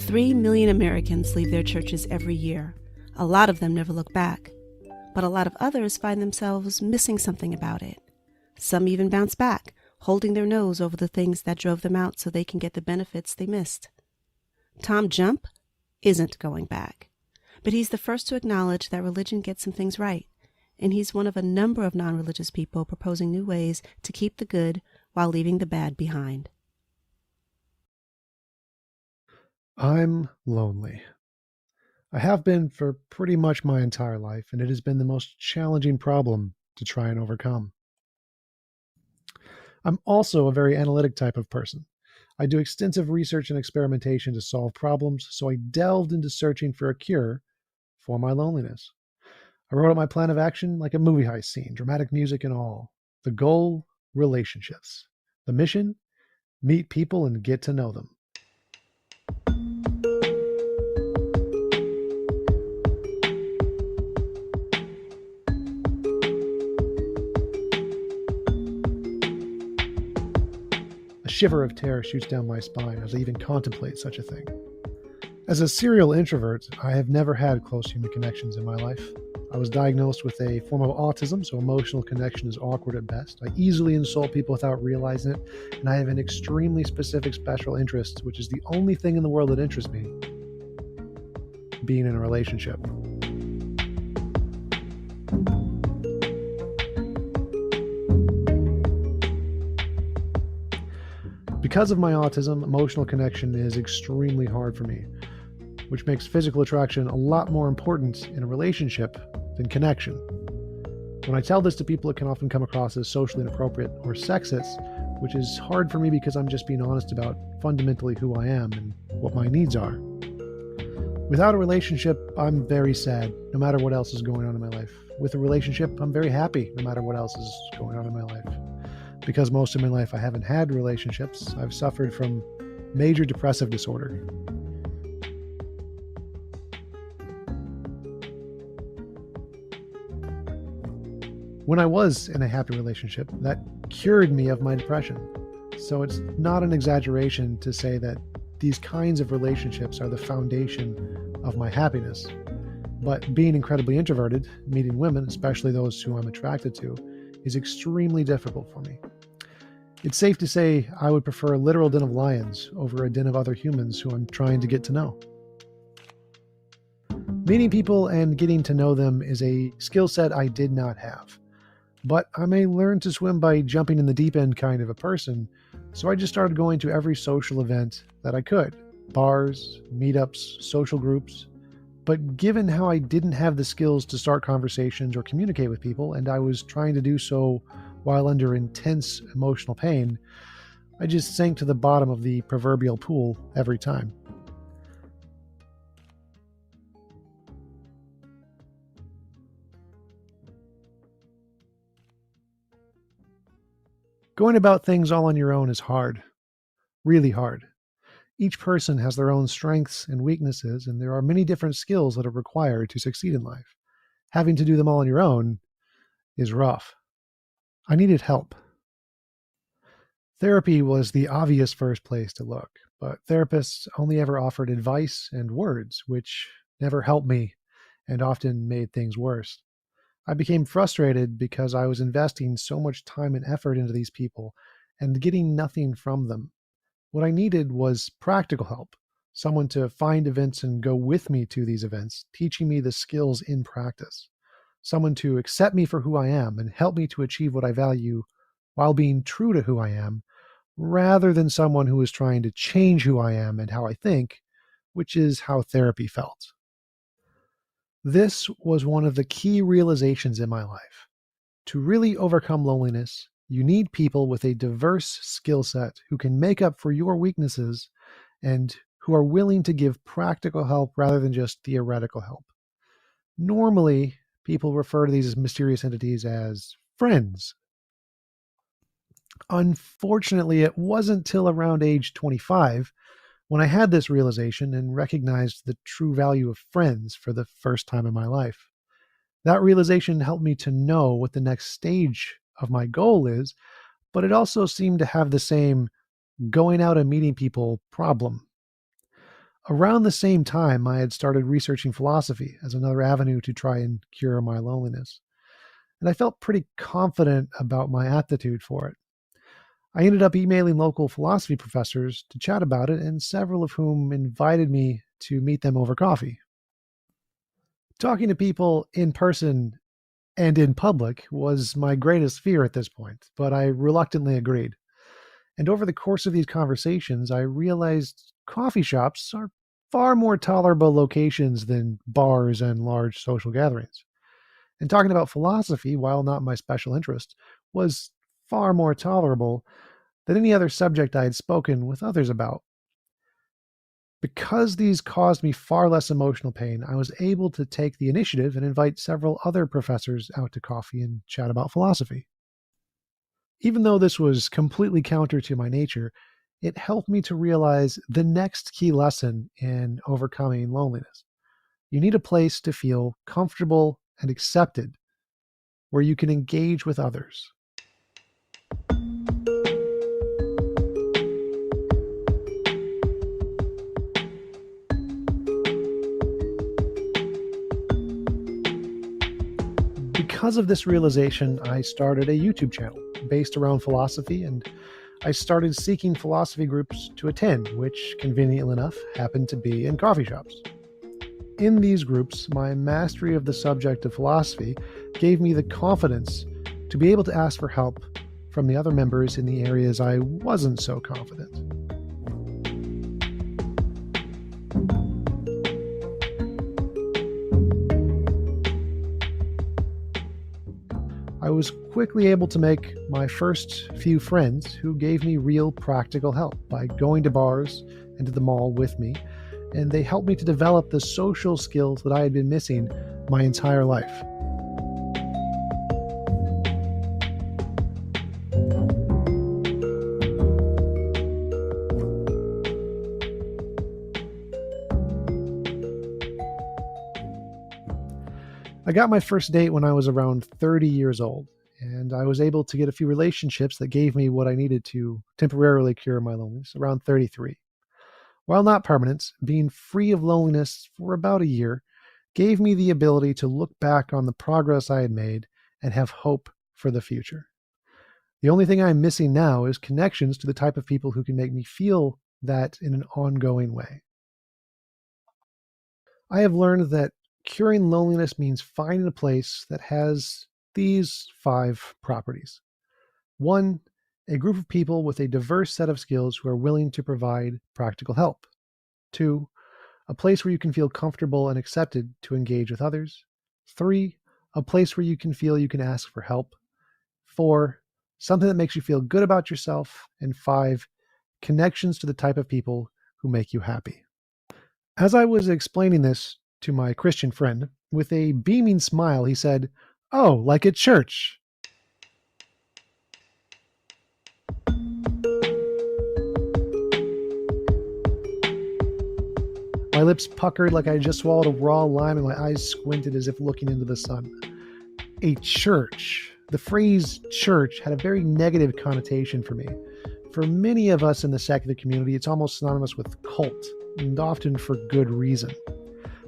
3 million Americans leave their churches every year. A lot of them never look back, but a lot of others find themselves missing something about it. Some even bounce back, holding their nose over the things that drove them out so they can get the benefits they missed. Tom Jump isn't going back, but he's the first to acknowledge that religion gets some things right, and he's one of a number of non-religious people proposing new ways to keep the good while leaving the bad behind. I'm lonely. I have been for pretty much my entire life, and it has been the most challenging problem to try and overcome. I'm also a very analytic type of person. I do extensive research and experimentation to solve problems, so I delved into searching for a cure for my loneliness. I wrote out my plan of action like a movie heist scene, dramatic music and all. The goal, relationships. The mission, meet people and get to know them. A shiver of terror shoots down my spine as I even contemplate such a thing. As a serial introvert, I have never had close human connections in my life. I was diagnosed with a form of autism, so emotional connection is awkward at best. I easily insult people without realizing it, and I have an extremely specific special interest, which is the only thing in the world that interests me: being in a relationship. Because of my autism, emotional connection is extremely hard for me, which makes physical attraction a lot more important in a relationship than connection. When I tell this to people, it can often come across as socially inappropriate or sexist, which is hard for me because I'm just being honest about fundamentally who I am and what my needs are. Without a relationship, I'm very sad, no matter what else is going on in my life. With a relationship, I'm very happy, no matter what else is going on in my life. Because most of my life I haven't had relationships, I've suffered from major depressive disorder. When I was in a happy relationship, that cured me of my depression. So it's not an exaggeration to say that these kinds of relationships are the foundation of my happiness. But being incredibly introverted, meeting women, especially those who I'm attracted to, is extremely difficult for me. It's safe to say I would prefer a literal den of lions over a den of other humans who I'm trying to get to know. Meeting people and getting to know them is a skill set I did not have. But I'm a learn to swim by jumping in the deep end kind of a person, so I just started going to every social event that I could. Bars, meetups, social groups. But given how I didn't have the skills to start conversations or communicate with people, and I was trying to do so while under intense emotional pain, I just sank to the bottom of the proverbial pool every time. Going about things all on your own is hard. Really hard. Each person has their own strengths and weaknesses, and there are many different skills that are required to succeed in life. Having to do them all on your own is rough. I needed help. Therapy was the obvious first place to look, but therapists only ever offered advice and words, which never helped me and often made things worse. I became frustrated because I was investing so much time and effort into these people and getting nothing from them. What I needed was practical help, someone to find events and go with me to these events, teaching me the skills in practice, someone to accept me for who I am and help me to achieve what I value while being true to who I am, rather than someone who is trying to change who I am and how I think, which is how therapy felt. This was one of the key realizations in my life. To really overcome loneliness, you need people with a diverse skill set who can make up for your weaknesses and who are willing to give practical help rather than just theoretical help. Normally, people refer to these mysterious entities as friends. Unfortunately, it wasn't till around age 25 when I had this realization and recognized the true value of friends for the first time in my life. That realization helped me to know what the next stage of my goal is, but it also seemed to have the same going out and meeting people problem. Around the same time, I had started researching philosophy as another avenue to try and cure my loneliness, and I felt pretty confident about my aptitude for it. I ended up emailing local philosophy professors to chat about it, and several of whom invited me to meet them over coffee. Talking to people in person and in public was my greatest fear at this point, but I reluctantly agreed. And over the course of these conversations, I realized coffee shops are far more tolerable locations than bars and large social gatherings. And talking about philosophy, while not my special interest, was far more tolerable than any other subject I had spoken with others about. Because these caused me far less emotional pain, I was able to take the initiative and invite several other professors out to coffee and chat about philosophy. Even though this was completely counter to my nature, it helped me to realize the next key lesson in overcoming loneliness. You need a place to feel comfortable and accepted, where you can engage with others. Because of this realization, I started a YouTube channel based around philosophy, and I started seeking philosophy groups to attend, which, conveniently enough, happened to be in coffee shops. In these groups, my mastery of the subject of philosophy gave me the confidence to be able to ask for help from the other members in the areas I wasn't so confident. I was quickly able to make my first few friends who gave me real practical help by going to bars and to the mall with me, and they helped me to develop the social skills that I had been missing my entire life. I got my first date when I was around 30 years old, and I was able to get a few relationships that gave me what I needed to temporarily cure my loneliness around 33. While not permanent, being free of loneliness for about a year gave me the ability to look back on the progress I had made and have hope for the future. The only thing I'm missing now is connections to the type of people who can make me feel that in an ongoing way. I have learned that curing loneliness means finding a place that has these 5 properties. 1, a group of people with a diverse set of skills who are willing to provide practical help. 2, a place where you can feel comfortable and accepted to engage with others. 3, a place where you can feel you can ask for help. 4, something that makes you feel good about yourself. And 5, connections to the type of people who make you happy. As I was explaining this to my Christian friend, with a beaming smile, he said, "Oh, like at church." My lips puckered like I just swallowed a raw lime, and my eyes squinted as if looking into the sun. A church. The phrase church had a very negative connotation for me. For many of us in the secular community, it's almost synonymous with cult, and often for good reason.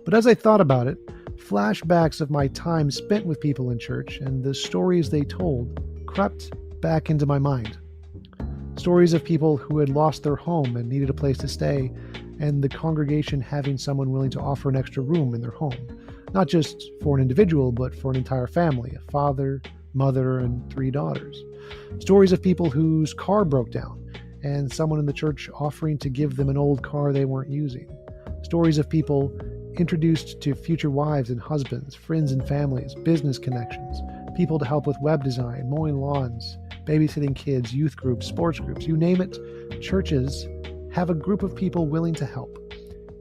But as I thought about it, flashbacks of my time spent with people in church and the stories they told crept back into my mind. Stories of people who had lost their home and needed a place to stay, and the congregation having someone willing to offer an extra room in their home, not just for an individual, but for an entire family, a father, mother, and 3 daughters. Stories of people whose car broke down, and someone in the church offering to give them an old car they weren't using. Stories of people introduced to future wives and husbands, friends and families, business connections, people to help with web design, mowing lawns, babysitting kids, youth groups, sports groups, you name it. Churches have a group of people willing to help.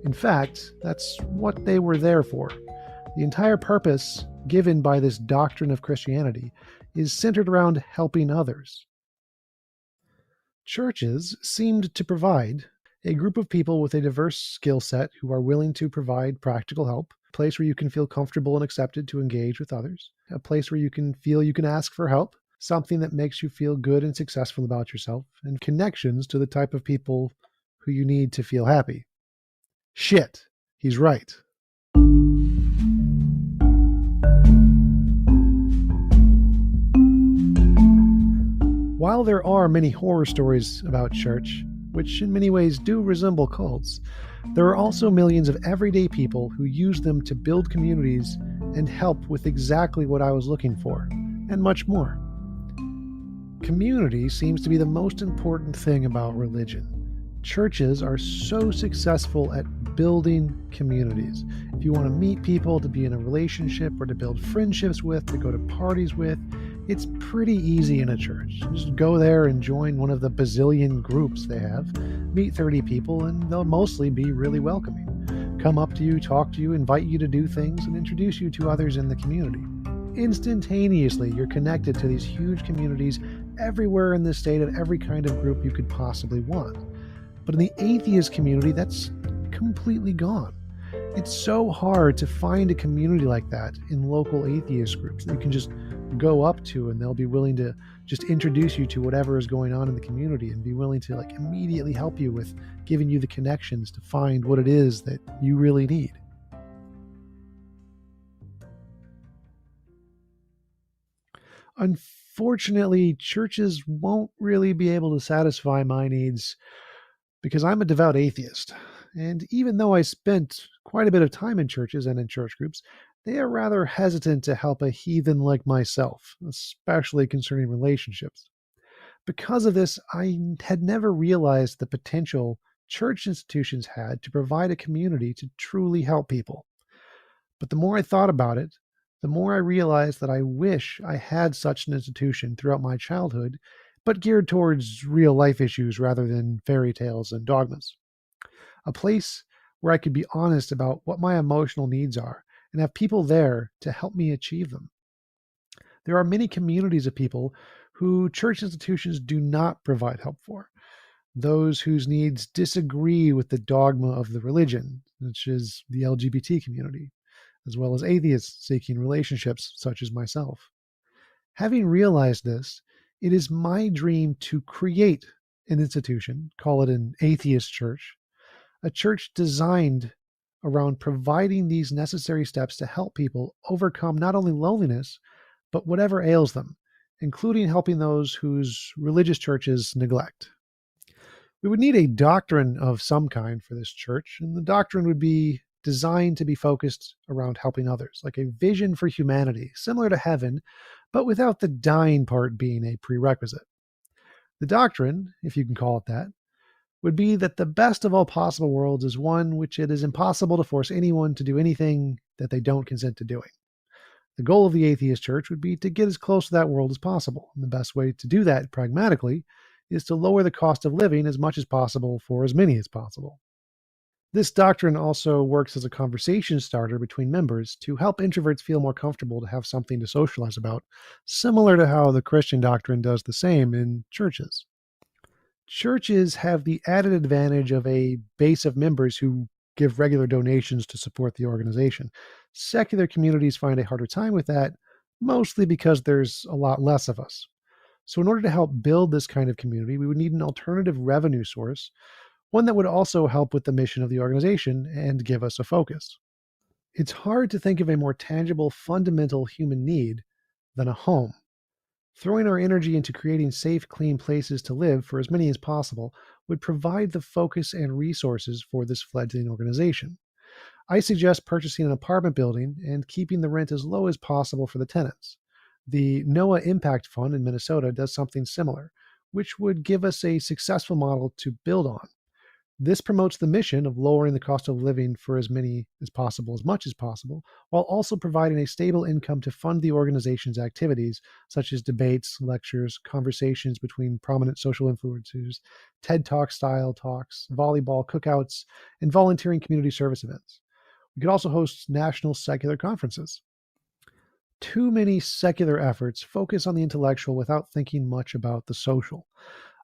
In fact, that's what they were there for. The entire purpose given by this doctrine of Christianity is centered around helping others. Churches seemed to provide a group of people with a diverse skill set who are willing to provide practical help, a place where you can feel comfortable and accepted to engage with others, a place where you can feel you can ask for help, something that makes you feel good and successful about yourself, and connections to the type of people who you need to feel happy. Shit, he's right. While there are many horror stories about church, which in many ways do resemble cults, there are also millions of everyday people who use them to build communities and help with exactly what I was looking for, and much more. Community seems to be the most important thing about religion. Churches are so successful at building communities. If you want to meet people, to be in a relationship, or to build friendships with, to go to parties with, it's pretty easy in a church. Just go there and join one of the bazillion groups they have, meet 30 people, and they'll mostly be really welcoming. Come up to you, talk to you, invite you to do things, and introduce you to others in the community. Instantaneously, you're connected to these huge communities everywhere in the state of every kind of group you could possibly want. But in the atheist community, that's completely gone. It's so hard to find a community like that in local atheist groups that you can just go up to and they'll be willing to just introduce you to whatever is going on in the community and be willing to immediately help you with giving you the connections to find what it is that you really need. Unfortunately, churches won't really be able to satisfy my needs because I'm a devout atheist. And even though I spent quite a bit of time in churches and in church groups, they are rather hesitant to help a heathen like myself, especially concerning relationships. Because of this, I had never realized the potential church institutions had to provide a community to truly help people. But the more I thought about it, the more I realized that I wish I had such an institution throughout my childhood, but geared towards real life issues rather than fairy tales and dogmas. A place where I could be honest about what my emotional needs are and have people there to help me achieve them. There are many communities of people who church institutions do not provide help for. Those whose needs disagree with the dogma of the religion, which is the LGBT community, as well as atheists seeking relationships, such as myself. Having realized this, it is my dream to create an institution, call it an atheist church, a church designed around providing these necessary steps to help people overcome not only loneliness, but whatever ails them, including helping those whose religious churches neglect. We would need a doctrine of some kind for this church, and the doctrine would be designed to be focused around helping others, like a vision for humanity, similar to heaven, but without the dying part being a prerequisite. The doctrine, if you can call it that, would be that the best of all possible worlds is one which it is impossible to force anyone to do anything that they don't consent to doing. The goal of the atheist church would be to get as close to that world as possible. And the best way to do that pragmatically is to lower the cost of living as much as possible for as many as possible. This doctrine also works as a conversation starter between members to help introverts feel more comfortable to have something to socialize about, similar to how the Christian doctrine does the same in churches. Churches have the added advantage of a base of members who give regular donations to support the organization. Secular communities find a harder time with that, mostly because there's a lot less of us. So, in order to help build this kind of community, we would need an alternative revenue source, one that would also help with the mission of the organization and give us a focus. It's hard to think of a more tangible, fundamental human need than a home. Throwing our energy into creating safe, clean places to live for as many as possible would provide the focus and resources for this fledgling organization. I suggest purchasing an apartment building and keeping the rent as low as possible for the tenants. The Noaa Impact Fund in Minnesota does something similar, which would give us a successful model to build on. This promotes the mission of lowering the cost of living for as many as possible, as much as possible, while also providing a stable income to fund the organization's activities, such as debates, lectures, conversations between prominent social influencers, TED Talk style talks, volleyball, cookouts, and volunteering community service events. We could also host national secular conferences. Too many secular efforts focus on the intellectual without thinking much about the social.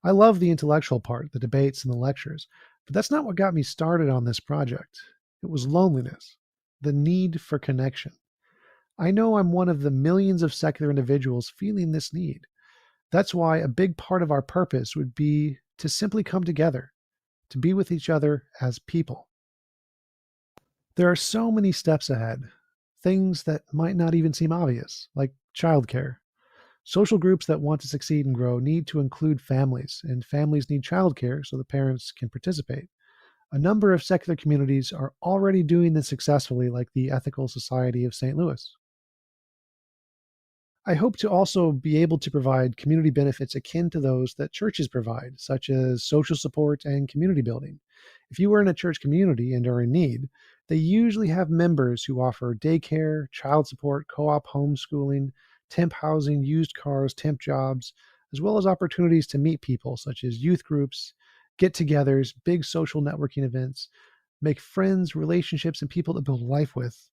I love the intellectual part, the debates and the lectures, but that's not what got me started on this project. It was loneliness, the need for connection. I know I'm one of the millions of secular individuals feeling this need. That's why a big part of our purpose would be to simply come together, to be with each other as people. There are so many steps ahead, things that might not even seem obvious, like childcare. Social groups that want to succeed and grow need to include families, and families need childcare so the parents can participate. A number of secular communities are already doing this successfully, like the Ethical Society of St. Louis. I hope to also be able to provide community benefits akin to those that churches provide, such as social support and community building. If you are in a church community and are in need, they usually have members who offer daycare, child support, co op homeschooling, temp housing, used cars, temp jobs, as well as opportunities to meet people, such as youth groups, get togethers, big social networking events, make friends, relationships, and people to build life with.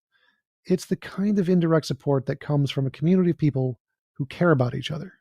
It's the kind of indirect support that comes from a community of people who care about each other.